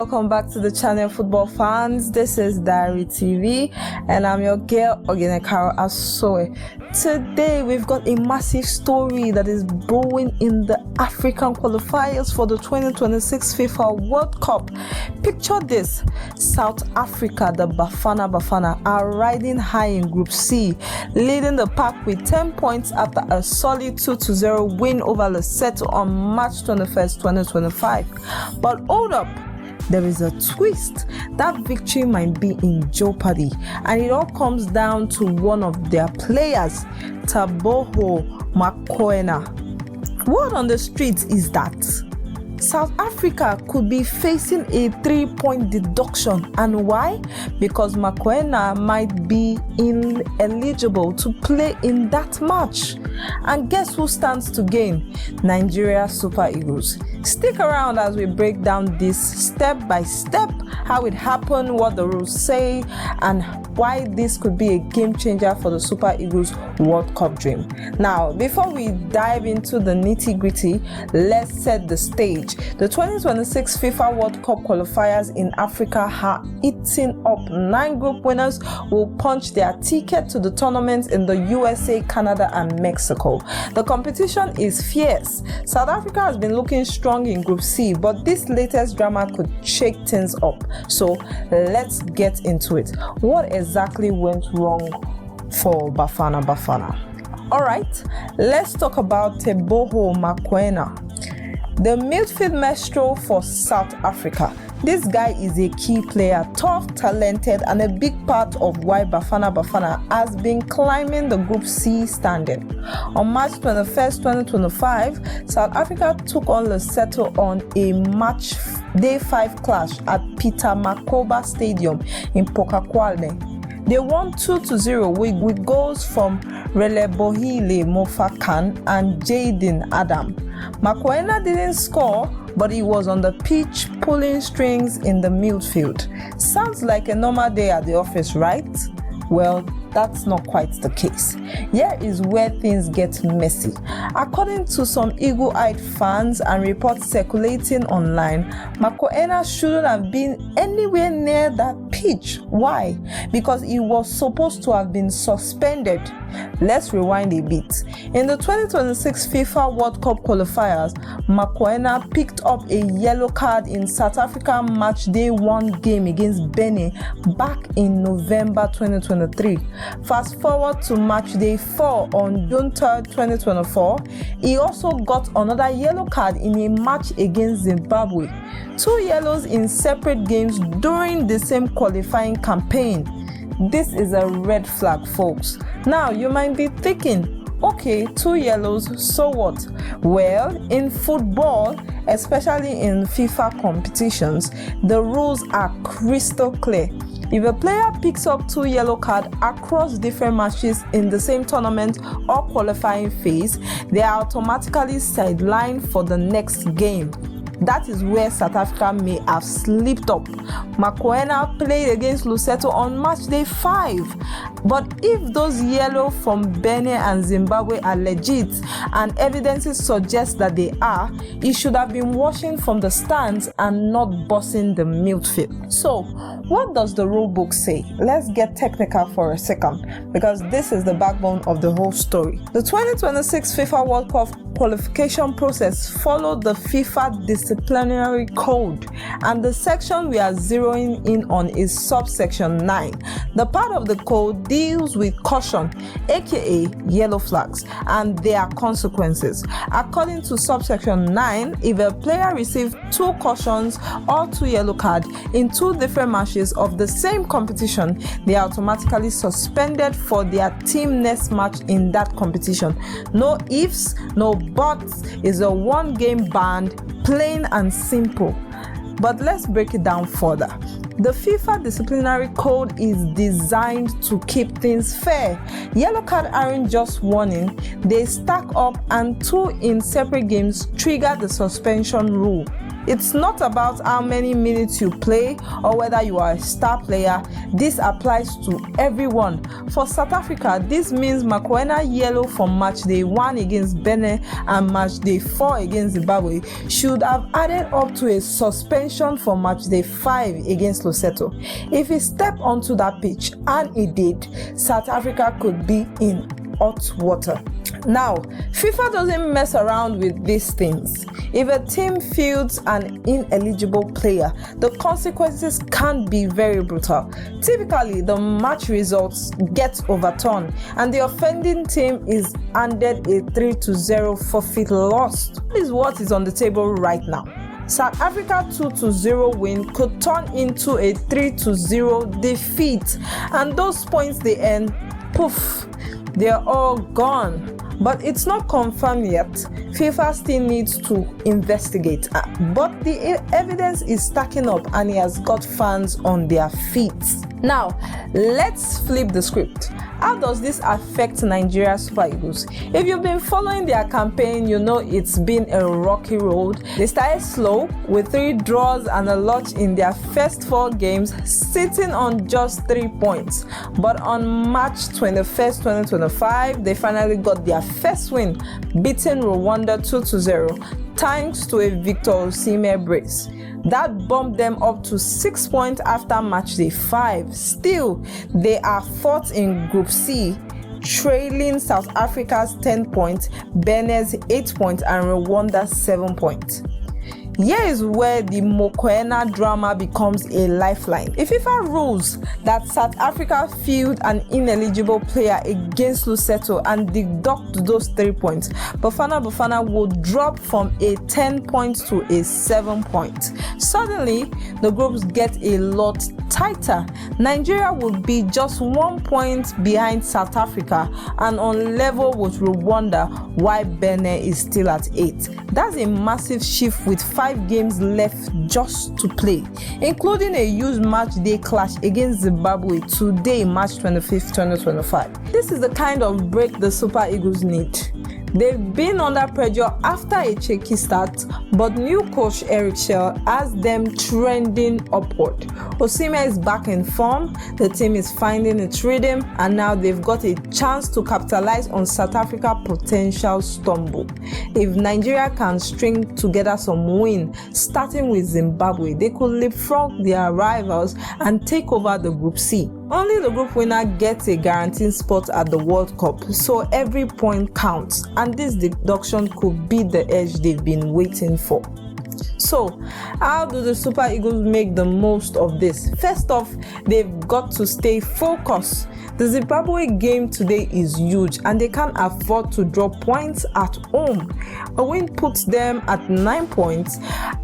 Welcome back to the channel, football fans. This is Diary TV and I'm your girl Ogenekaro Asoe. Today we've got a massive story that is brewing in the African qualifiers for the 2026 FIFA World Cup. Picture this: South Africa, the Bafana are riding high in Group C, leading the pack with 10 points after a solid 2-0 win over Lesotho on March 21st, 2025. But hold up, there is a twist. That victory might be in jeopardy, and it all comes down to one of their players, Teboho Mokoena. Word on the streets is that South Africa could be facing a 3-point deduction. And why? Because Mokoena might be ineligible to play in that match. And guess who stands to gain? Nigeria Super Eagles. Stick around as we break down this step by step, how it happened, what the rules say, and why this could be a game changer for the Super Eagles World Cup dream. Now, before we dive into the nitty-gritty, let's set the stage. The 2026 FIFA World Cup qualifiers in Africa are eating up. 9 group winners will punch their ticket to the tournament in the USA, Canada, and Mexico. The competition is fierce. South Africa has been looking strong in Group C, but this latest drama could shake things up. So let's get into it. What exactly went wrong for Bafana? Alright, let's talk about Teboho Mokoena, the midfield maestro for South Africa. This guy is a key player, tough, talented, and a big part of why Bafana has been climbing the Group C standard. On March 21st, 2025, South Africa took on Lesotho on a match day 5 clash at Peter Mokaba Stadium in Polokwane. They won 2-0 with goals from Relebohile Mofakan and Jaden Adam. Mokoena didn't score, but he was on the pitch pulling strings in the midfield. Sounds like a normal day at the office, right? Well, that's not quite the case. Here is where things get messy. According to some eagle-eyed fans and reports circulating online, Mokoena shouldn't have been anywhere near that pitch. Why? Because he was supposed to have been suspended. Let's rewind a bit. In the 2026 FIFA World Cup qualifiers, Mokoena picked up a yellow card in South Africa match day 1 game against Benin back in November 2023. Fast forward to match day 4 on June 3rd, 2024, he also got another yellow card in a match against Zimbabwe. 2 yellows in separate games during the same qualifying campaign. This is a red flag, folks. Now, you might be thinking, okay, 2 yellows, so what? Well, in football, especially in FIFA competitions, the rules are crystal clear. If a player picks up 2 yellow cards across different matches in the same tournament or qualifying phase, they are automatically sidelined for the next game. That is where South Africa may have slipped up. Mokoena played against Lesotho on match day 5. But if those yellow from Benin and Zimbabwe are legit, and evidences suggest that they are, he should have been watching from the stands and not bossing the midfield. So, what does the rule book say? Let's get technical for a second, because this is the backbone of the whole story. The 2026 FIFA World Cup qualification process followed the FIFA disciplinary code, and the section we are zeroing in on is subsection 9. The part of the code deals with caution, aka yellow flags, and their consequences. According to subsection 9, if a player received 2 cautions or 2 yellow cards in 2 different matches of the same competition, they are automatically suspended for their team next match in that competition. No ifs, no buts, is a 1-game ban, plain and simple. But let's break it down further. The FIFA disciplinary code is designed to keep things fair. Yellow card aren't just warning, they stack up, and 2 in separate games trigger the suspension rule. It's not about how many minutes you play or whether you are a star player. This applies to everyone. For South Africa, this means Mokoena yellow for match day 1 against Benin and match day 4 against Zimbabwe should have added up to a suspension for match day 5 against Lesotho. If he stepped onto that pitch, and he did, South Africa could be in hot water. Now, FIFA doesn't mess around with these things. If a team fields an ineligible player, the consequences can be very brutal. Typically, the match results get overturned and the offending team is handed a 3-0 forfeit loss. This is what is on the table right now. South Africa 2-0 win could turn into a 3-0 defeat, and those points they earn, poof, they're all gone. But it's not confirmed yet. FIFA still needs to investigate. But the evidence is stacking up and he has got fans on their feet. Now, let's flip the script. How does this affect Nigeria Super Eagles? If you've been following their campaign, you know it's been a rocky road. They started slow with 3 draws and a loss in their first 4 games, sitting on just 3 points. But on March 21st, 2025, they finally got their first win, beating Rwanda 2-0, thanks to a Victor Osimhen brace. That bumped them up to 6 points after match day 5. Still, they are 4th in Group C, trailing South Africa's 10 points, Benin's 8 points, and Rwanda's 7 points. Here is where the Mokoena drama becomes a lifeline. If FIFA rules that South Africa field an ineligible player against Lesotho and deduct those 3 points, Bafana will drop from a 10 points to a 7 points. Suddenly, the groups get a lot tighter. Nigeria would be just 1 point behind South Africa and on level with Rwanda, while Benin is still at 8. That's a massive shift with 5 games left just to play, including a huge match day clash against Zimbabwe today, March 25th, 2025. This is the kind of break the Super Eagles need. They've been under pressure after a shaky start, but new coach Eric Schell has them trending upward. Osimhen is back in form, the team is finding its rhythm, and now they've got a chance to capitalize on South Africa's potential stumble. If Nigeria can string together some wins, starting with Zimbabwe, they could leapfrog their rivals and take over the Group C. Only the group winner gets a guaranteed spot at the World Cup, so every point counts, and this deduction could be the edge they've been waiting for. So, how do the Super Eagles make the most of this? First off, they've got to stay focused. The Zimbabwe game today is huge and they can't afford to drop points at home. A win puts them at 9 points,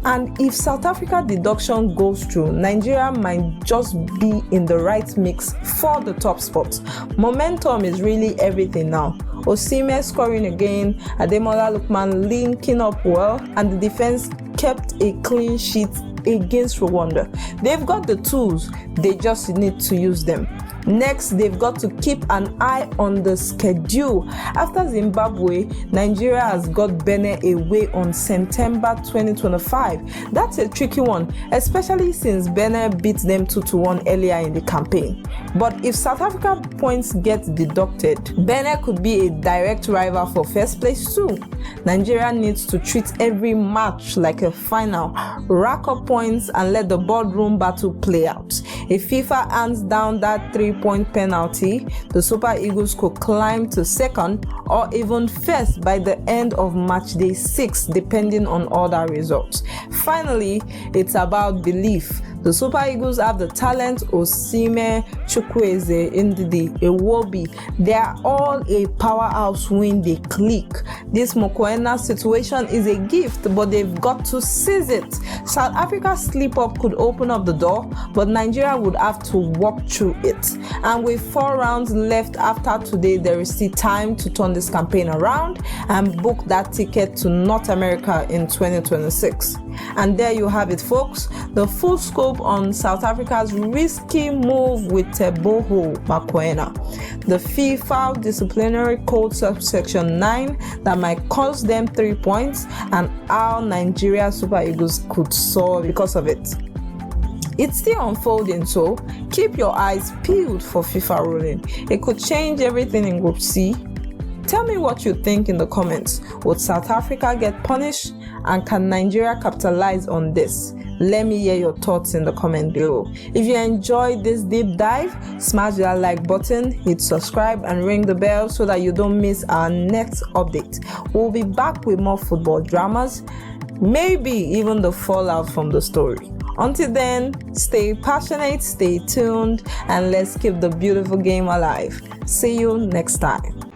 and if South Africa deduction goes through, Nigeria might just be in the right mix for the top spot. Momentum is really everything now. Osimhen scoring again, Ademola Lookman linking up well, and the defense kept a clean sheet against Rwanda. They've got the tools, they just need to use them. Next, they've got to keep an eye on the schedule. After Zimbabwe, Nigeria has got Benin away on September 2025. That's a tricky one, especially since Benin beat them 2-1 earlier in the campaign. But if South Africa points get deducted, Benin could be a direct rival for first place too. Nigeria needs to treat every match like a final, rack up points and let the boardroom battle play out. If FIFA hands down that 3-point penalty, the Super Eagles could climb to second or even first by the end of match day 6, depending on other results. Finally, it's about belief. The Super Eagles have the talent: Osimhen, Chukwueze, Ndidi, Iwobi. They are all a powerhouse when they click. This Mokoena situation is a gift, but they've got to seize it. South Africa's slip-up could open up the door, but Nigeria would have to walk through it. And with 4 rounds left after today, there is still time to turn this campaign around and book that ticket to North America in 2026. And there you have it, folks, the full scope on South Africa's risky move with Teboho Mokoena, the FIFA disciplinary code subsection 9 that might cost them 3 points, and how Nigeria Super Eagles could soar because of it. It's still unfolding, so keep your eyes peeled for FIFA ruling. It could change everything in Group C. Tell me what you think in the comments. Would South Africa get punished, and can Nigeria capitalize on this? Let me hear your thoughts in the comment below. If you enjoyed this deep dive, smash that like button, hit subscribe and ring the bell so that you don't miss our next update. We'll be back with more football dramas, maybe even the fallout from the story. Until then, stay passionate, stay tuned, and let's keep the beautiful game alive. See you next time.